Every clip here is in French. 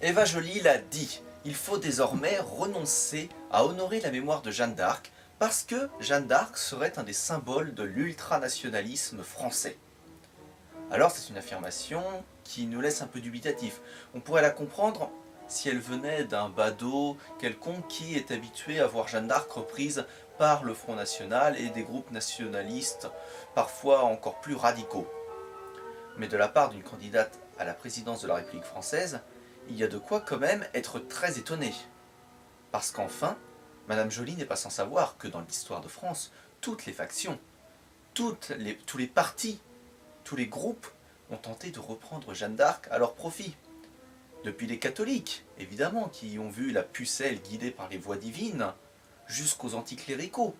Eva Joly l'a dit, il faut désormais renoncer à honorer la mémoire de Jeanne d'Arc parce que Jeanne d'Arc serait un des symboles de l'ultranationalisme français. Alors c'est une affirmation qui nous laisse un peu dubitatif. On pourrait la comprendre si elle venait d'un badaud quelconque qui est habitué à voir Jeanne d'Arc reprise par le Front National et des groupes nationalistes parfois encore plus radicaux. Mais de la part d'une candidate à la présidence de la République française, il y a de quoi quand même être très étonné. Parce qu'enfin, Madame Joly n'est pas sans savoir que dans l'histoire de France, toutes les factions, tous les partis, tous les groupes ont tenté de reprendre Jeanne d'Arc à leur profit. Depuis les catholiques, évidemment, qui ont vu la pucelle guidée par les voies divines, jusqu'aux anticléricaux,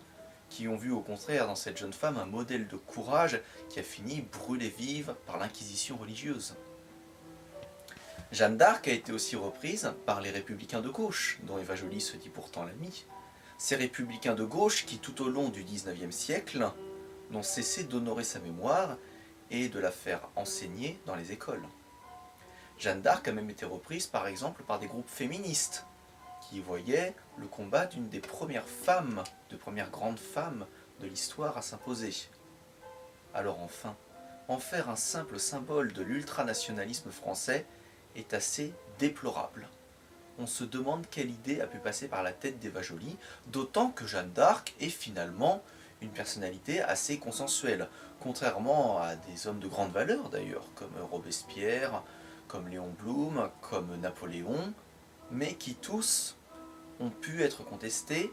qui ont vu au contraire dans cette jeune femme un modèle de courage qui a fini brûlée vive par l'inquisition religieuse. Jeanne d'Arc a été aussi reprise par les républicains de gauche, dont Eva Joly se dit pourtant l'amie. Ces républicains de gauche qui, tout au long du XIXe siècle, n'ont cessé d'honorer sa mémoire et de la faire enseigner dans les écoles. Jeanne d'Arc a même été reprise par exemple par des groupes féministes, qui voyaient le combat d'une des premières femmes, de premières grandes femmes de l'histoire à s'imposer. Alors enfin, en faire un simple symbole de l'ultranationalisme français est assez déplorable. On se demande quelle idée a pu passer par la tête d'Eva Joly, d'autant que Jeanne d'Arc est finalement une personnalité assez consensuelle, contrairement à des hommes de grande valeur d'ailleurs, comme Robespierre, comme Léon Blum, comme Napoléon, mais qui tous ont pu être contestés,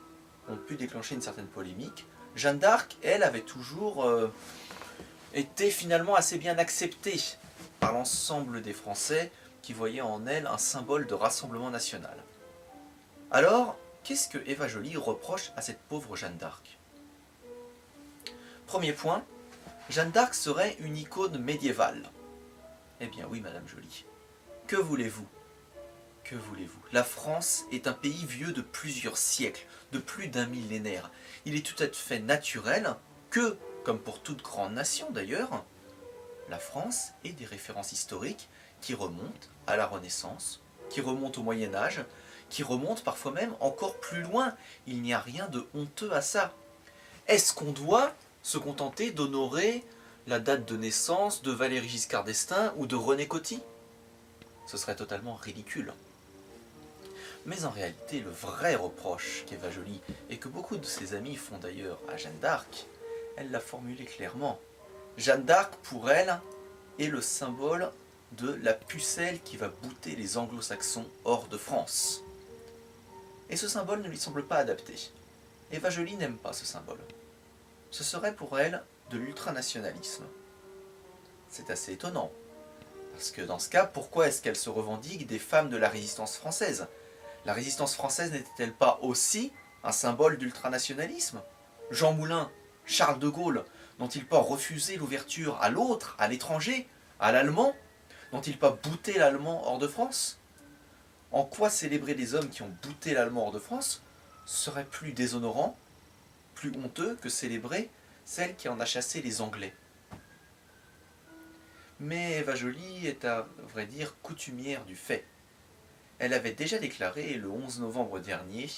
ont pu déclencher une certaine polémique. Jeanne d'Arc, elle, avait toujours été finalement assez bien acceptée par l'ensemble des Français, qui voyait en elle un symbole de rassemblement national. Alors, qu'est-ce que Eva Joly reproche à cette pauvre Jeanne d'Arc? Premier point, Jeanne d'Arc serait une icône médiévale. Eh bien oui, Madame Joly. Que voulez-vous? Que voulez-vous? La France est un pays vieux de plusieurs siècles, de plus d'un millénaire. Il est tout à fait naturel que, comme pour toute grande nation d'ailleurs, la France ait des références historiques qui remontent à la Renaissance, qui remontent au Moyen-Âge, qui remontent parfois même encore plus loin. Il n'y a rien de honteux à ça. Est-ce qu'on doit se contenter d'honorer la date de naissance de Valéry Giscard d'Estaing ou de René Coty? Ce serait totalement ridicule. Mais en réalité, le vrai reproche qu'Eva Joly, et que beaucoup de ses amis font d'ailleurs à Jeanne d'Arc, elle l'a formulé clairement. Jeanne d'Arc, pour elle, est le symbole de la pucelle qui va bouter les anglo-saxons hors de France. Et ce symbole ne lui semble pas adapté. Eva Joly n'aime pas ce symbole. Ce serait pour elle de l'ultranationalisme. C'est assez étonnant. Parce que dans ce cas, pourquoi est-ce qu'elle se revendique des femmes de la résistance française? La résistance française n'était-elle pas aussi un symbole d'ultranationalisme? Jean Moulin, Charles de Gaulle, n'ont-ils pas refusé l'ouverture à l'autre, à l'étranger, à l'allemand? N'ont-ils pas bouté l'allemand hors de France? En quoi célébrer les hommes qui ont bouté l'allemand hors de France serait plus déshonorant, plus honteux que célébrer celle qui en a chassé les Anglais? Mais Eva Joly est à vrai dire coutumière du fait. Elle avait déjà déclaré le 11 novembre dernier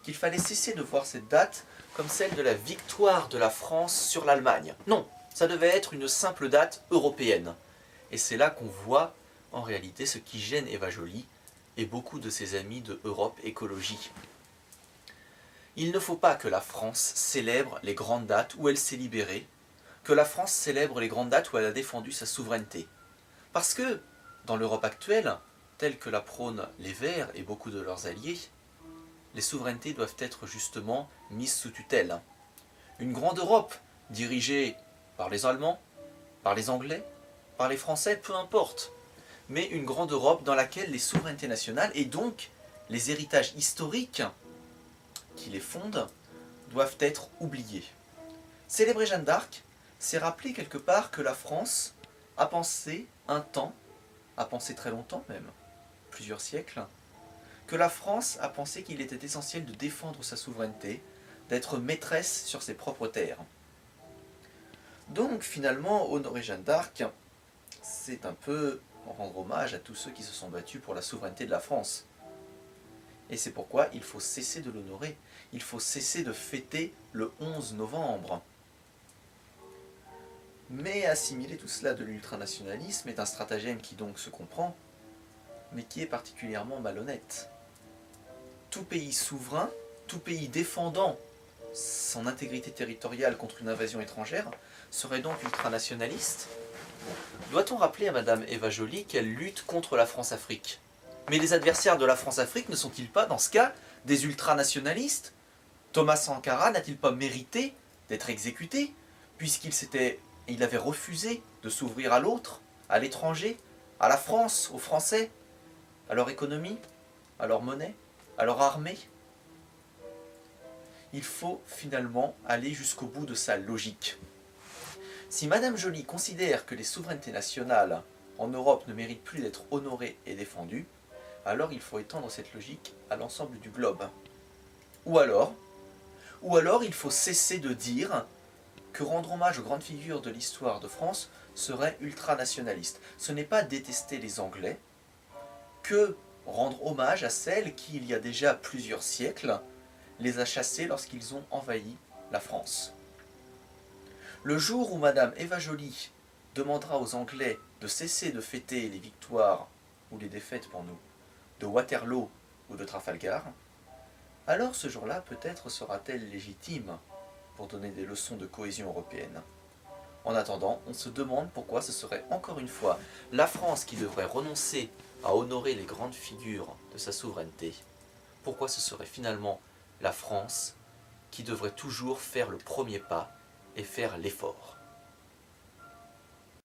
qu'il fallait cesser de voir cette date comme celle de la victoire de la France sur l'Allemagne. Non, ça devait être une simple date européenne. Et c'est là qu'on voit en réalité ce qui gêne Eva Joly et beaucoup de ses amis de Europe Écologie. Il ne faut pas que la France célèbre les grandes dates où elle s'est libérée, que la France célèbre les grandes dates où elle a défendu sa souveraineté. Parce que, dans l'Europe actuelle, telle que la prônent les Verts et beaucoup de leurs alliés, les souverainetés doivent être justement mises sous tutelle. Une grande Europe, dirigée par les Allemands, par les Anglais, par les Français, peu importe, mais une grande Europe dans laquelle les souverainetés nationales et donc les héritages historiques qui les fondent doivent être oubliés. Célébrer Jeanne d'Arc, c'est rappeler quelque part que la France a pensé un temps, a pensé très longtemps même, plusieurs siècles, que la France a pensé qu'il était essentiel de défendre sa souveraineté, d'être maîtresse sur ses propres terres. Donc finalement, honorer Jeanne d'Arc, c'est un peu rendre hommage à tous ceux qui se sont battus pour la souveraineté de la France. Et c'est pourquoi il faut cesser de l'honorer. Il faut cesser de fêter le 11 novembre. Mais assimiler tout cela de l'ultranationalisme est un stratagème qui donc se comprend, mais qui est particulièrement malhonnête. Tout pays souverain, tout pays défendant son intégrité territoriale contre une invasion étrangère, serait donc ultranationaliste? Doit-on rappeler à Madame Eva Joly qu'elle lutte contre la France-Afrique? Mais les adversaires de la France-Afrique ne sont-ils pas, dans ce cas, des ultranationalistes? Thomas Sankara n'a-t-il pas mérité d'être exécuté, puisqu'il avait refusé de s'ouvrir à l'autre, à l'étranger, à la France, aux Français, à leur économie, à leur monnaie, à leur armée? Il faut finalement aller jusqu'au bout de sa logique. Si Madame Joly considère que les souverainetés nationales en Europe ne méritent plus d'être honorées et défendues, alors il faut étendre cette logique à l'ensemble du globe. Ou alors il faut cesser de dire que rendre hommage aux grandes figures de l'histoire de France serait ultranationaliste. Ce n'est pas détester les Anglais que rendre hommage à celles qui, il y a déjà plusieurs siècles, les a chassés lorsqu'ils ont envahi la France. Le jour où Madame Eva Joly demandera aux Anglais de cesser de fêter les victoires, ou les défaites pour nous, de Waterloo ou de Trafalgar, alors ce jour-là peut-être sera-t-elle légitime pour donner des leçons de cohésion européenne. En attendant, on se demande pourquoi ce serait encore une fois la France qui devrait renoncer à honorer les grandes figures de sa souveraineté. Pourquoi ce serait finalement la France qui devrait toujours faire le premier pas et faire l'effort.